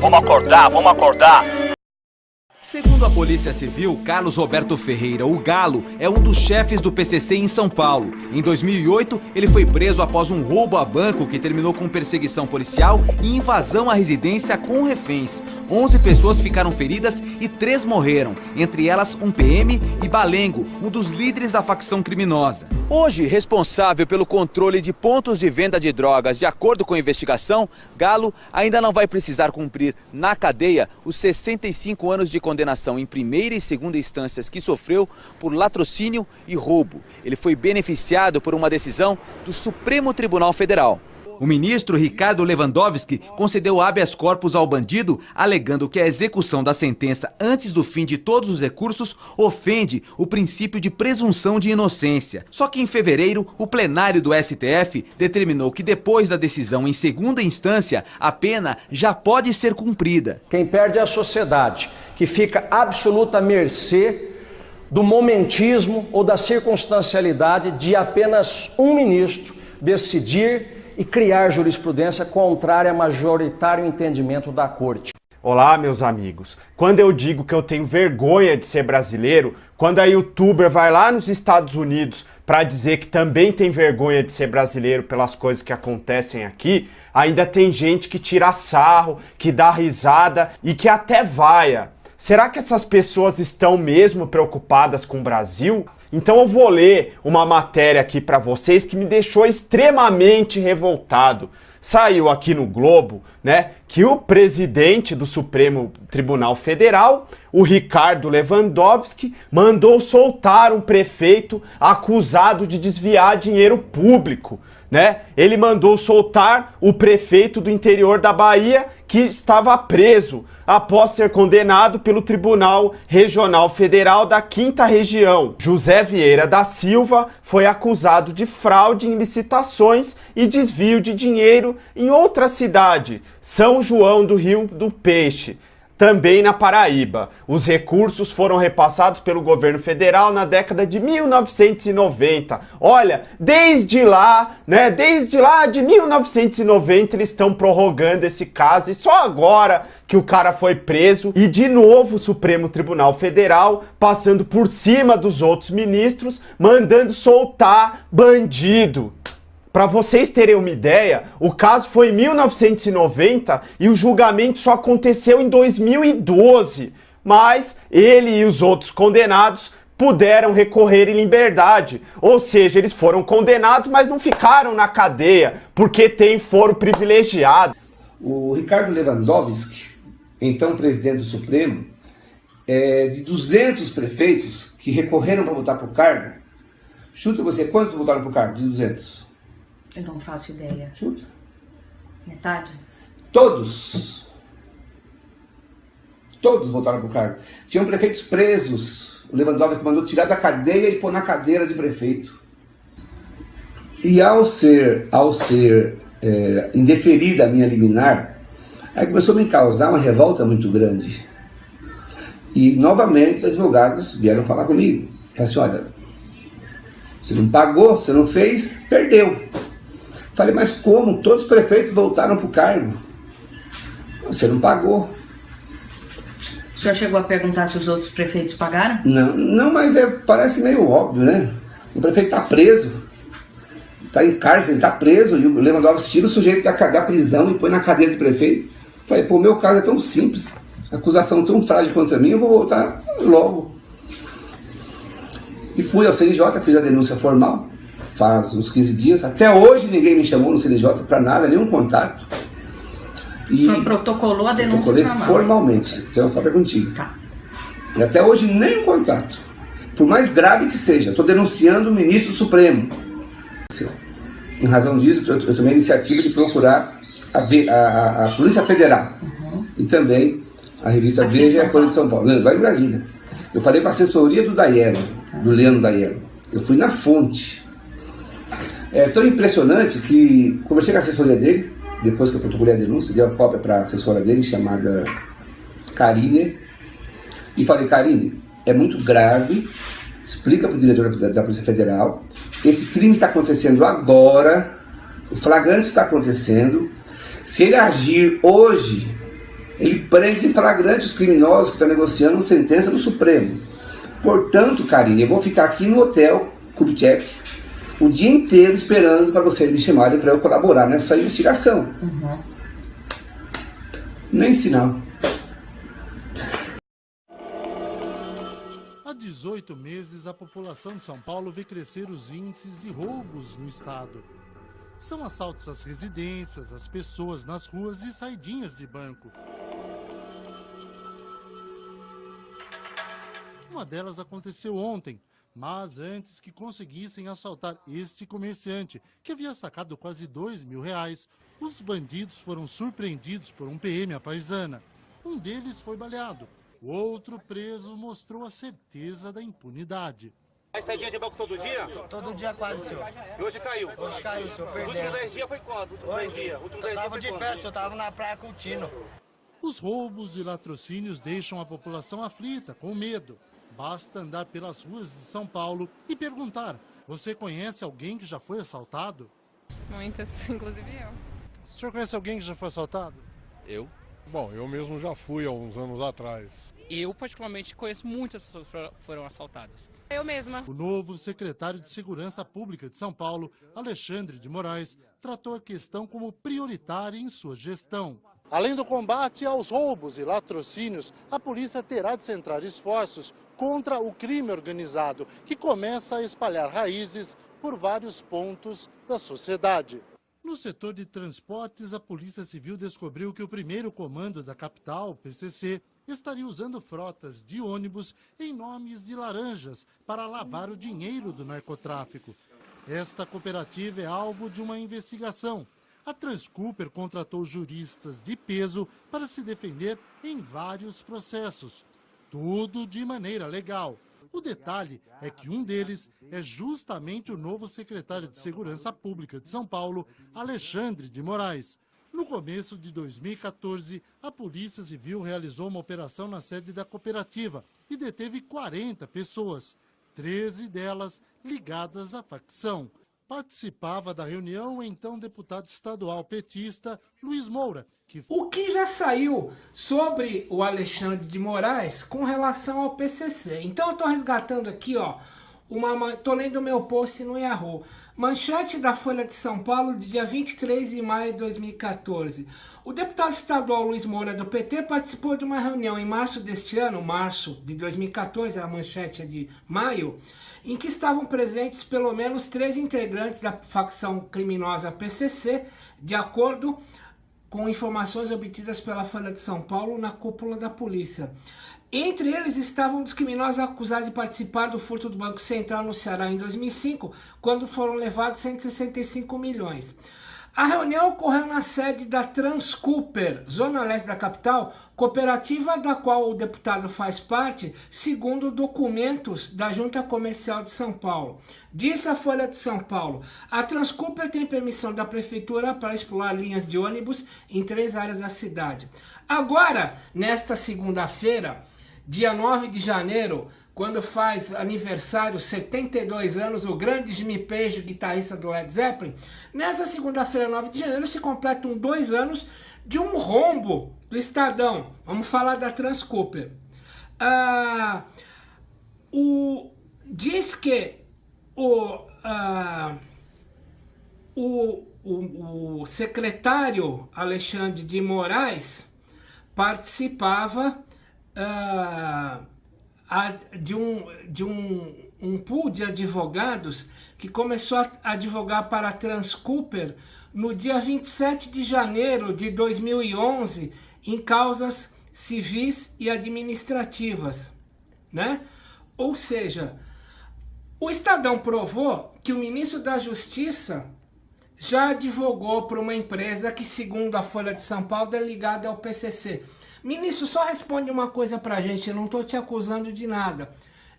Vamos acordar, vamos acordar. Segundo a Polícia Civil, Carlos Roberto Ferreira, o Galo, é um dos chefes do PCC em São Paulo. Em 2008, ele foi preso após um roubo a banco que terminou com perseguição policial e invasão à residência com reféns. 11 pessoas ficaram feridas e 3 morreram, entre elas um PM e Balengo, um dos líderes da facção criminosa. Hoje, responsável pelo controle de pontos de venda de drogas, de acordo com a investigação, Galo ainda não vai precisar cumprir na cadeia os 65 anos de condenação em primeira e segunda instâncias que sofreu por latrocínio e roubo. Ele foi beneficiado por uma decisão do Supremo Tribunal Federal. O ministro Ricardo Lewandowski concedeu habeas corpus ao bandido, alegando que a execução da sentença antes do fim de todos os recursos ofende o princípio de presunção de inocência. Só que em fevereiro, o plenário do STF determinou que depois da decisão em segunda instância, a pena já pode ser cumprida. Quem perde é a sociedade, que fica absoluta à mercê do momentismo ou da circunstancialidade de apenas um ministro decidir e criar jurisprudência contrária ao majoritário entendimento da Corte. Olá, meus amigos. Quando eu digo que eu tenho vergonha de ser brasileiro, quando a youtuber vai lá nos Estados Unidos para dizer que também tem vergonha de ser brasileiro pelas coisas que acontecem aqui, ainda tem gente que tira sarro, que dá risada e que até vaia. Será que essas pessoas estão mesmo preocupadas com o Brasil? Então eu vou ler uma matéria aqui para vocês que me deixou extremamente revoltado. Saiu aqui no Globo, né, que o presidente do Supremo Tribunal Federal, o Ricardo Lewandowski, mandou soltar um prefeito acusado de desviar dinheiro público, né? Ele mandou soltar o prefeito do interior da Bahia que estava preso após ser condenado pelo Tribunal Regional Federal da 5ª Região. José Vieira da Silva foi acusado de fraude em licitações e desvio de dinheiro em outra cidade, São João do Rio do Peixe, também na Paraíba. Os recursos foram repassados pelo governo federal na década de 1990. Olha, desde lá de 1990 eles estão prorrogando esse caso e só agora que o cara foi preso e de novo o Supremo Tribunal Federal passando por cima dos outros ministros, mandando soltar bandido. Para vocês terem uma ideia, o caso foi em 1990 e o julgamento só aconteceu em 2012. Mas ele e os outros condenados puderam recorrer em liberdade. Ou seja, eles foram condenados, mas não ficaram na cadeia, porque tem foro privilegiado. O Ricardo Lewandowski, então presidente do Supremo, de 200 prefeitos que recorreram para voltar para o cargo, chuta você, quantos voltaram para o cargo de 200? Eu não faço ideia. Chuta. Metade? Todos voltaram para o cargo. Tinham prefeitos presos. O Lewandowski mandou tirar da cadeia e pôr na cadeira de prefeito. E ao ser indeferida a minha liminar, aí começou a me causar uma revolta muito grande. E novamente os advogados vieram falar comigo. Falaram assim, olha, você não pagou, você não fez, perdeu. Falei, mas como? Todos os prefeitos voltaram para o cargo. Você não pagou. O senhor chegou a perguntar se os outros prefeitos pagaram? Não, mas parece meio óbvio, né? O prefeito está preso, está em cárcere, está preso, e o Lewandowski tira o sujeito da prisão e põe na cadeira de prefeito. Falei, pô, meu caso é tão simples, acusação tão frágil quanto a minha, eu vou voltar logo. E fui ao CNJ, fiz a denúncia formal. Faz uns 15 dias, até hoje ninguém me chamou no CNJ para nada, nenhum contato. O senhor protocolou a denúncia formalmente, tenho uma cópia contigo. Tá. E até hoje nem contato. Por mais grave que seja, estou denunciando o ministro do Supremo. Em razão disso, eu tomei a iniciativa de procurar a Polícia Federal e também a revista Veja e a Folha de São Paulo, lá em Brasília. Eu falei com a assessoria do Daiello, do Leandro Daiello. Eu fui na fonte. É tão impressionante que conversei com a assessoria dele, depois que eu protocolei a denúncia, dei uma cópia para a assessora dele, chamada Karine, e falei, Karine, é muito grave, explica para o diretor da Polícia Federal, esse crime está acontecendo agora, o flagrante está acontecendo, se ele agir hoje, Ele prende em flagrante os criminosos que estão negociando sentença no Supremo. Portanto, Karine, eu vou ficar aqui no hotel Kubitschek o dia inteiro esperando para vocês me chamarem para eu colaborar nessa investigação. Nem sinal. Há 18 meses, a população de São Paulo vê crescer os índices de roubos no estado. São assaltos às residências, às pessoas nas ruas e saidinhas de banco. Uma delas aconteceu ontem, mas antes que conseguissem assaltar este comerciante, que havia sacado quase R$2.000, os bandidos foram surpreendidos por um PM à paisana. Um deles foi baleado. O outro preso mostrou a certeza da impunidade. Vai saidinha de banco todo dia? Todo dia quase, senhor. E hoje caiu? Hoje caiu, senhor, Os perdeu. últimos 10 dias foi quanto? Eu tava de festa, eu tava na praia curtindo. Os roubos e latrocínios deixam a população aflita, com medo. Basta andar pelas ruas de São Paulo e perguntar: você conhece alguém que já foi assaltado? Muitas, inclusive eu. O senhor conhece alguém que já foi assaltado? Eu? Bom, eu mesmo já fui há uns anos atrás. Eu, particularmente, conheço muitas pessoas que foram assaltadas. Eu mesma. O novo secretário de Segurança Pública de São Paulo, Alexandre de Moraes, tratou a questão como prioritária em sua gestão. Além do combate aos roubos e latrocínios, a polícia terá de centrar esforços contra o crime organizado, que começa a espalhar raízes por vários pontos da sociedade. No setor de transportes, a Polícia Civil descobriu que o primeiro comando da capital, PCC, estaria usando frotas de ônibus em nomes de laranjas para lavar o dinheiro do narcotráfico. Esta cooperativa é alvo de uma investigação. A Transcooper contratou juristas de peso para se defender em vários processos. Tudo de maneira legal. O detalhe é que um deles é justamente o novo secretário de Segurança Pública de São Paulo, Alexandre de Moraes. No começo de 2014, a Polícia Civil realizou uma operação na sede da cooperativa e deteve 40 pessoas, 13 delas ligadas à facção. Participava da reunião o então deputado estadual petista Luiz Moura. O que já saiu sobre o Alexandre de Moraes com relação ao PCC. Então eu estou resgatando aqui, ó, tô lendo o meu post no Yahoo. Manchete da Folha de São Paulo, de dia 23 de maio de 2014. O deputado estadual Luiz Moura, do PT, participou de uma reunião em março deste ano, março de 2014, a manchete é de maio, em que estavam presentes pelo menos 3 integrantes da facção criminosa PCC, de acordo com informações obtidas pela Folha de São Paulo na cúpula da polícia. Entre eles estavam os criminosos acusados de participar do furto do Banco Central no Ceará em 2005, quando foram levados 165 milhões. A reunião ocorreu na sede da Transcooper, zona leste da capital, cooperativa da qual o deputado faz parte, segundo documentos da Junta Comercial de São Paulo. Disse a Folha de São Paulo: a Transcooper tem permissão da prefeitura para explorar linhas de ônibus em 3 áreas da cidade. Agora, nesta segunda-feira, dia 9 de janeiro, quando faz aniversário, 72 anos, o grande Jimmy Page, guitarrista do Led Zeppelin, nessa segunda-feira, 9 de janeiro, se completam 2 anos de um rombo do Estadão. Vamos falar da Transcooper. Diz que o secretário Alexandre de Moraes participava de um pool de advogados que começou a advogar para a Transcooper no dia 27 de janeiro de 2011 em causas civis e administrativas, né? Ou seja, o Estadão provou que o ministro da Justiça já advogou para uma empresa que, segundo a Folha de São Paulo, é ligada ao PCC. Ministro, só responde uma coisa pra gente, eu não tô te acusando de nada.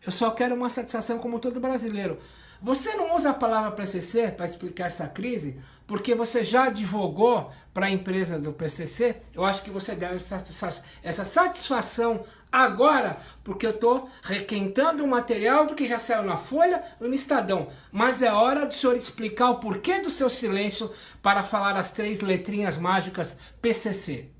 Eu só quero uma satisfação como todo brasileiro. Você não usa a palavra PCC para explicar essa crise, porque você já advogou para empresas do PCC? Eu acho que você deve essa satisfação agora, porque eu estou requentando o material do que já saiu na Folha e no Estadão. Mas é hora do senhor explicar o porquê do seu silêncio para falar as 3 letrinhas mágicas PCC.